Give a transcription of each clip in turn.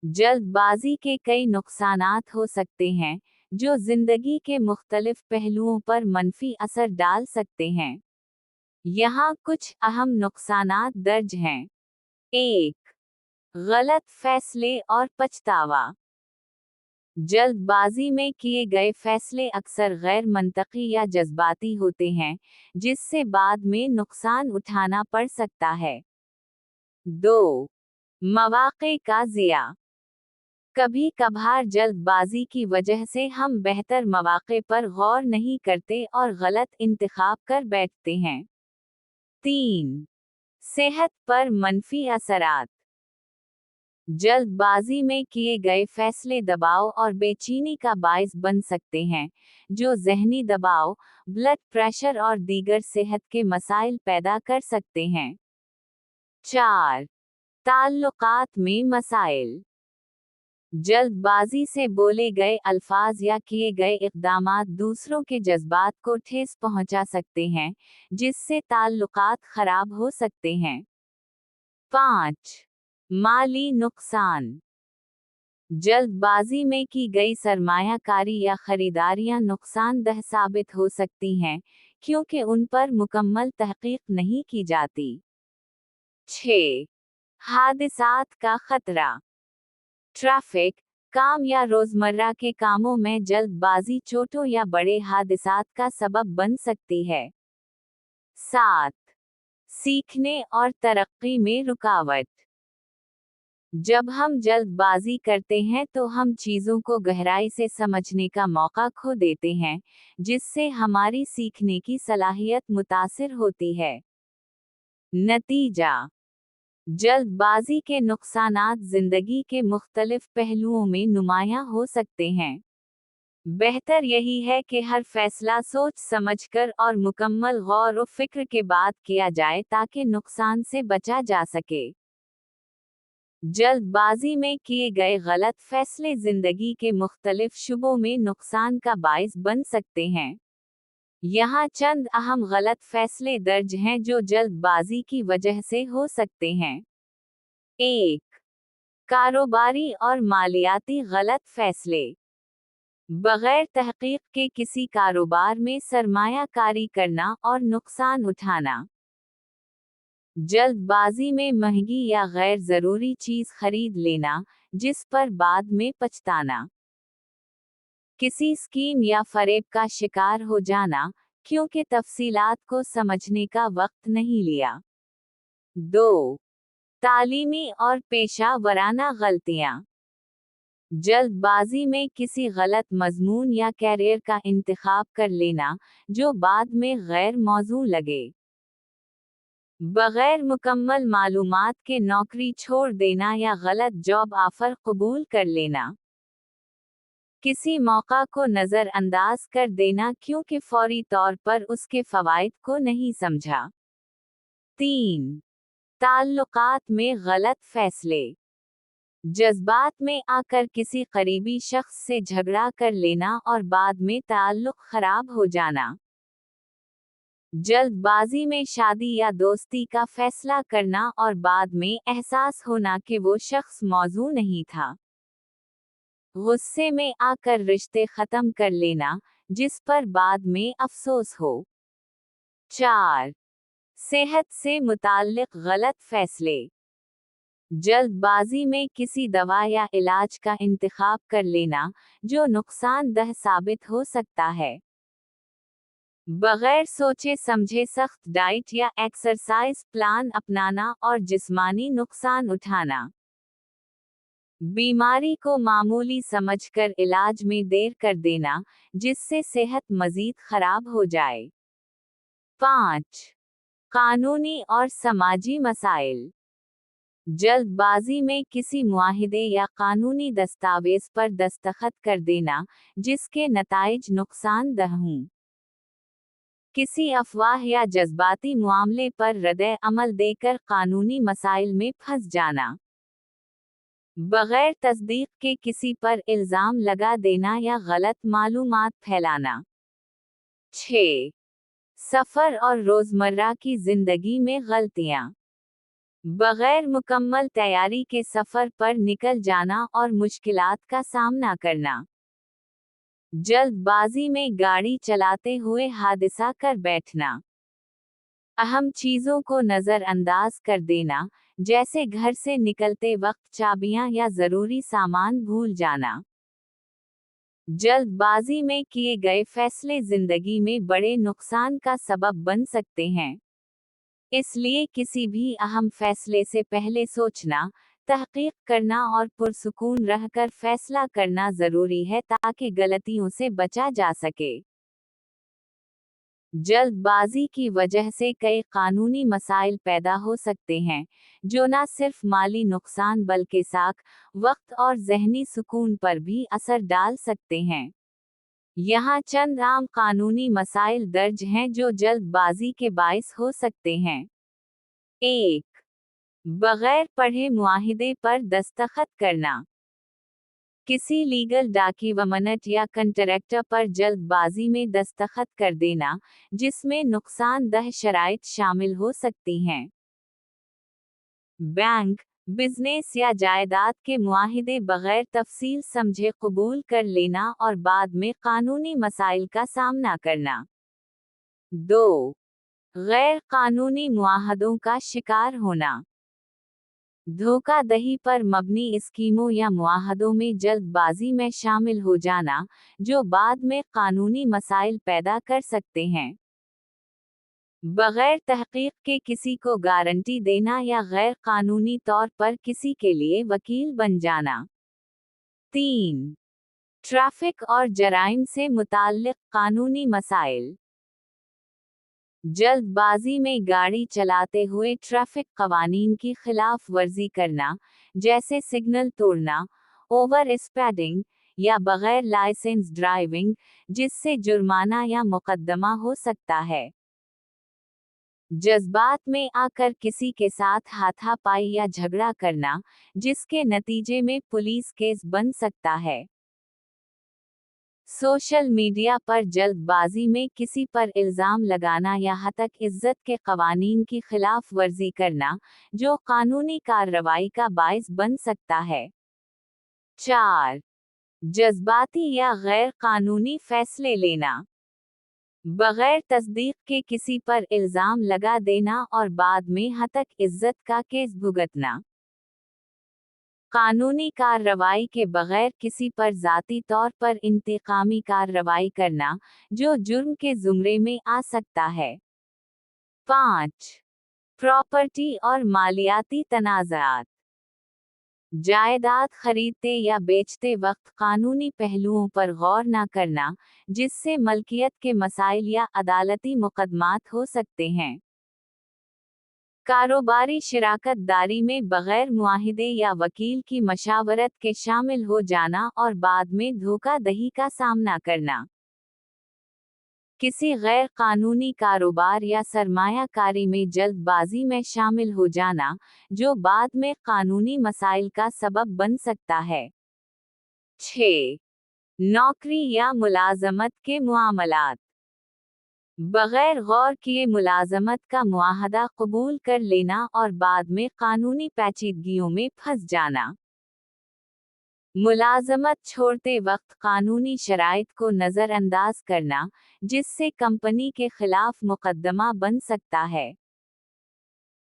जल्दबाजी के कई नुकसानात हो सकते हैं जो जिंदगी के मुख्तलिफ पहलुओं पर मनफी असर डाल सकते हैं। यहाँ कुछ अहम नुकसानात दर्ज हैं। 1. गलत फैसले और पछतावा। जल्दबाजी में किए गए फैसले अक्सर गैर मंतकी या जज्बाती होते हैं, जिससे बाद में नुकसान उठाना पड़ सकता है। 2. मौके का ज़िया। कभी कभार जल्दबाजी की वजह से हम बेहतर मौके पर गौर नहीं करते और गलत इंतखाब कर बैठते हैं। 3. सेहत पर मनफी असरात। जल्दबाजी में किए गए फैसले दबाव और बेचैनी का बायस बन सकते हैं, जो ज़हनी दबाव, ब्लड प्रेशर और दीगर सेहत के मसाइल पैदा कर सकते हैं। 4. ताल्लुकात में मसाइल। जल्दबाजी से बोले गए अल्फाज या किए गए इक़दामात दूसरों के जज्बात को ठेस पहुंचा सकते हैं, जिससे ताल्लुकात खराब हो सकते हैं। 5. माली नुकसान। जल्दबाजी में की गई सरमायाकारी या खरीदारियां नुकसानदह साबित हो सकती हैं, क्योंकि उन पर मुकम्मल तहकीक नहीं की जाती। 6. हादिसात का खतरा। ट्रैफिक, काम या रोजमर्रा के कामों में जल्दबाजी चोटों या बड़े हादिसात का सबब बन सकती है। 7. सीखने और तरक्की में रुकावट। जब हम जल्दबाजी करते हैं तो हम चीज़ों को गहराई से समझने का मौका खो देते हैं, जिससे हमारी सीखने की सलाहियत मुतासिर होती है। नतीजा: जल्दबाजी के नुकसानात जिंदगी के मुख्तलिफ पहलुओं में नुमायां हो सकते हैं। बेहतर यही है कि हर फैसला सोच समझकर और मुकम्मल गौर व फिक्र के बाद किया जाए ताकि नुकसान से बचा जा सके। जल्दबाजी में किए गए गलत फैसले जिंदगी के मुख्तलिफ शुबों में नुकसान का बायस बन सकते हैं। यहाँ चंद अहम गलत फैसले दर्ज हैं जो जल्दबाजी की वजह से हो सकते हैं। 1. कारोबारी और मालियाती गलत फैसले। बगैर तहकीक के किसी कारोबार में सरमायाकारी करना और नुकसान उठाना। जल्दबाजी में महंगी या गैर ज़रूरी चीज़ खरीद लेना, जिस पर बाद में पछताना। किसी स्कीम या फरेब का शिकार हो जाना, क्योंकि तफसीलात को समझने का वक्त नहीं लिया। 2. तालीमी और पेशा वराना गलतियाँ। जल्दबाजी में किसी गलत मजमून या कैरियर का इंतखाब कर लेना, जो बाद में गैर मौजू लगे। बगैर मुकम्मल मालूमात के नौकरी छोड़ देना या गलत जॉब ऑफर कबूल कर लेना। किसी मौका को नज़रअंदाज कर देना क्योंकि फौरी तौर पर उसके फ़वाइद को नहीं समझा। 3. ताल्लुकात में गलत फैसले। जज्बात में आकर किसी करीबी शख्स से झगड़ा कर लेना और बाद में ताल्लुक खराब हो जाना। जल्दबाजी में शादी या दोस्ती का फैसला करना और बाद में एहसास होना कि वो शख्स मौजू नहीं था। गुस्से में आकर रिश्ते खत्म कर लेना, जिस पर बाद में अफसोस हो। 4. सेहत से मुताल्लिक गलत फैसले। जल्दबाजी में किसी दवा या इलाज का इंतखाब कर लेना, जो नुकसानदह साबित हो सकता है। बगैर सोचे समझे सख्त डाइट या एक्सरसाइज प्लान अपनाना और जिस्मानी नुकसान उठाना। बीमारी को मामूली समझकर इलाज में देर कर देना, जिससे सेहत मजीद खराब हो जाए। 5. कानूनी और समाजी मसाइल। जल्दबाजी में किसी मुआहिदे या कानूनी दस्तावेज पर दस्तखत कर देना, जिसके नताइज नुकसानदह हों। किसी अफवाह या जज्बाती मामले पर रद्द अमल देकर कानूनी मसाइल में फंस जाना। बगैर तस्दीक के किसी पर इल्ज़ाम लगा देना या गलत मालूमात फैलाना। 6. सफ़र और रोज़मर्रा की ज़िंदगी में गलतियाँ। बगैर मुकम्मल तैयारी के सफर पर निकल जाना और मुश्किलात का सामना करना। जल्दबाजी में गाड़ी चलाते हुए हादसा कर बैठना। अहम चीजों को नजरअंदाज कर देना, जैसे घर से निकलते वक्त चाबियां या जरूरी सामान भूल जाना। जल्दबाजी में किए गए फैसले जिंदगी में बड़े नुकसान का सबब बन सकते हैं। इसलिए किसी भी अहम फैसले से पहले सोचना, तहकीक करना और पुरसुकून रहकर फैसला करना जरूरी है ताकि गलतियों से बचा जा सके। जल्दबाजी की वजह से कई कानूनी मसाइल पैदा हो सकते हैं, जो न सिर्फ माली नुकसान बल्कि साख, वक्त और जहनी सुकून पर भी असर डाल सकते हैं। यहाँ चंद आम कानूनी मसाइल दर्ज हैं जो जल्दबाजी के बाइस हो सकते हैं। 1. बगैर पढ़े मुआहिदे पर दस्तखत करना। किसी लीगल डॉक्यूमेंट या कंट्रैक्ट पर जल्दबाजी में दस्तखत कर देना, जिसमें नुकसानदेह शराइत शामिल हो सकती हैं। बैंक, बिजनेस या जायदाद के मुआहिदे बगैर तफसील समझे कबूल कर लेना और बाद में कानूनी मसाइल का सामना करना। 2. गैर कानूनी मुआहदों का शिकार होना। धोखाधड़ी पर मबनी स्कीमों या मुआहदों में जल्दबाजी में शामिल हो जाना, जो बाद में कानूनी मसाइल पैदा कर सकते हैं। बगैर तहकीक के किसी को गारंटी देना या गैर कानूनी तौर पर किसी के लिए वकील बन जाना। 3. ट्रैफिक और जराइम से मुताल्लिक कानूनी मसाइल। जल्दबाजी में गाड़ी चलाते हुए ट्रैफिक कवानीन की खिलाफ वर्जी करना, जैसे सिग्नल तोड़ना, ओवर स्पीडिंग या बगैर लाइसेंस ड्राइविंग, जिससे जुर्माना या मुकदमा हो सकता है। जज्बात में आकर किसी के साथ हाथापाई या झगड़ा करना, जिसके नतीजे में पुलिस केस बन सकता है। सोशल मीडिया पर जल्दबाजी में किसी पर इल्ज़ाम लगाना या हतक इज्जत के कवानीन की खिलाफ वर्जी करना, जो कानूनी कार्रवाई का बाइस बन सकता है। 4. जज्बाती या गैर कानूनी फैसले लेना। बगैर तस्दीक के किसी पर इल्ज़ाम लगा देना और बाद में हतक इज्जत का केस भुगतना। कानूनी कार्रवाई के बगैर किसी पर ज़ाती तौर पर इंतकामी कार्रवाई करना, जो जुर्म के ज़ुमरे में आ सकता है। 5. प्रॉपर्टी और मालियाती तनाज़ात। जायदाद खरीदते या बेचते वक्त कानूनी पहलुओं पर गौर न करना, जिससे मलकियत के मसाइल या अदालती मुकदमात हो सकते हैं। कारोबारी शिराकत दारी में बगैर मुआहिदे या वकील की मशावरत के शामिल हो जाना और बाद में धोखाधड़ी का सामना करना। किसी गैर कानूनी कारोबार या सरमायाकारी में जल्दबाजी में शामिल हो जाना, जो बाद में कानूनी मसाइल का सबब बन सकता है। 6. नौकरी या मुलाजमत के मामलात। बगैर गौर किए मुलाजमत का मुआहदा कबूल कर लेना और बाद में कानूनी पेचीदगियों में फंस जाना। मुलाजमत छोड़ते वक्त कानूनी शराइत को नज़रअंदाज करना, जिससे कंपनी के खिलाफ मुकदमा बन सकता है।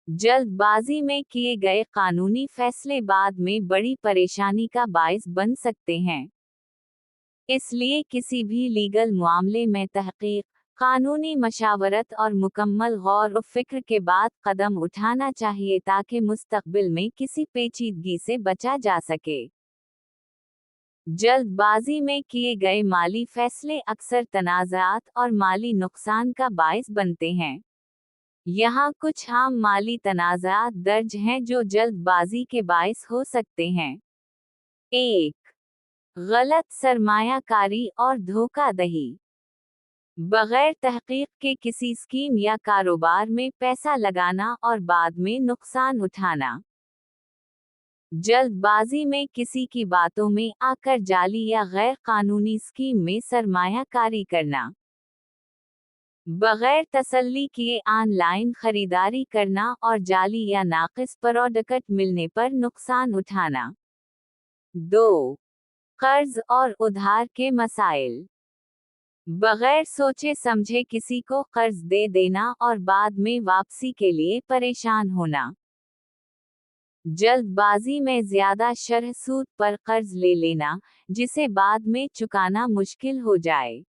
जल्दबाजी में किए गए कानूनी फैसले बाद में बड़ी परेशानी का बाइस बन सकते हैं। इसलिए किसी भी लीगल मामले में तहकीक, कानूनी मशावरत और मुकम्मल गौर व फिक्र के बाद कदम उठाना चाहिए ताकि मुस्तकबिल में किसी पेचीदगी से बचा जा सके। जल्दबाजी में किए गए माली फैसले अक्सर तनाज़ात और माली नुकसान का बाइस बनते हैं। यहाँ कुछ आम माली तनाज़ात दर्ज हैं जो जल्दबाजी के बाइस हो सकते हैं। 1. गलत सरमायाकारी और धोखाधड़ी। बगैर तहकीक के किसी स्कीम या कारोबार में पैसा लगाना और बाद में नुकसान उठाना। जल्दबाजी में किसी की बातों में आकर जाली या गैर कानूनी स्कीम में सरमायाकारी करना। बगैर तसल्ली किए ऑनलाइन खरीदारी करना और जाली या नाक़िस प्रोडक्ट मिलने पर नुकसान उठाना। 2. कर्ज और उधार के मसाइल। बगैर सोचे समझे किसी को कर्ज दे देना और बाद में वापसी के लिए परेशान होना। जल्दबाजी में ज्यादा शरह सूद पर कर्ज ले लेना, जिसे बाद में चुकाना मुश्किल हो जाए।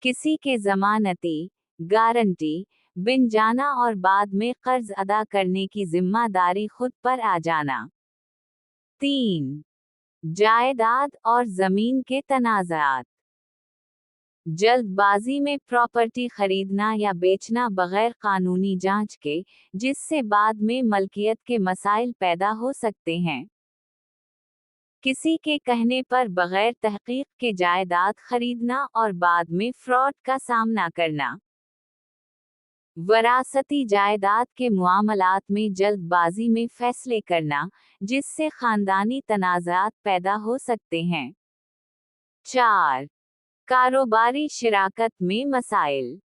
किसी के जमानती, गारंटी बिन जाना और बाद में कर्ज अदा करने की जिम्मेदारी खुद पर आ जाना। 3. जायदाद और जमीन के तनाज़ात। जल्दबाजी में प्रॉपर्टी खरीदना या बेचना बगैर कानूनी जांच के, जिससे बाद में मलकियत के मसाइल पैदा हो सकते हैं। किसी के कहने पर बगैर तहकीक के जायदाद खरीदना और बाद में फ्रॉड का सामना करना। वरासती जायदाद के मामलात में जल्दबाजी में फैसले करना, जिससे खानदानी तनाज़ात पैदा हो सकते हैं। 4. कारोबारी शिराकत में मसाइल।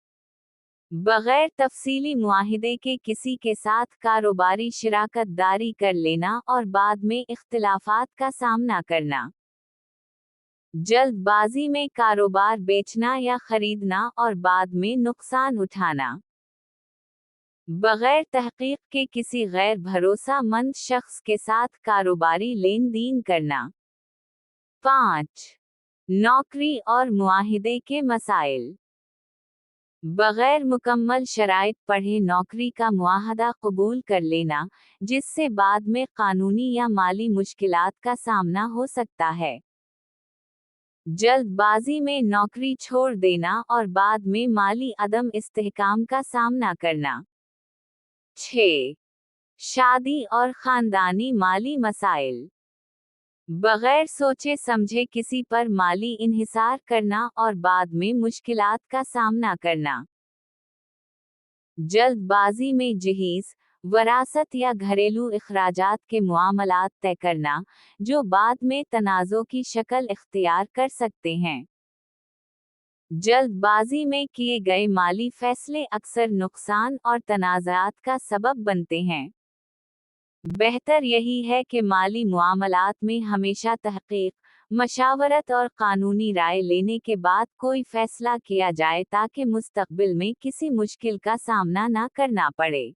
बगैर तफसीली मुआहिदे के किसी के साथ कारोबारी शिराकत दारी कर लेना और बाद में इख्तिलाफात का सामना करना। जल्दबाजी में कारोबार बेचना या खरीदना और बाद में नुकसान उठाना। बगैर तहकीक के किसी गैर भरोसामंद शख्स के साथ कारोबारी लेन देन करना। 5. नौकरी और मुआहिदे के मसाइल। बगैर मुकम्मल शराइत पढ़े नौकरी का मुआहदा कबूल कर लेना, जिससे बाद में कानूनी या माली मुश्किलात का सामना हो सकता है। जल्दबाजी में नौकरी छोड़ देना और बाद में माली अदम इस्तेहकाम का सामना करना। 6. शादी और खानदानी माली मसाइल। बगैर सोचे समझे किसी पर माली इन्हिसार करना और बाद में मुश्किलात का सामना करना। जल्दबाजी में जहीज, वरासत या घरेलू इखराजात के मामलात तय करना, जो बाद में तनाज़ों की शक्ल इख्तियार कर सकते हैं। जल्दबाजी में किए गए माली फैसले अक्सर नुकसान और तनाज़ात का सबब बनते हैं। बेहतर यही है कि माली मुआमलात में हमेशा तहकीक, मशावरत और कानूनी राय लेने के बाद कोई फैसला किया जाए ताकि मुस्तक़बिल में किसी मुश्किल का सामना न करना पड़े।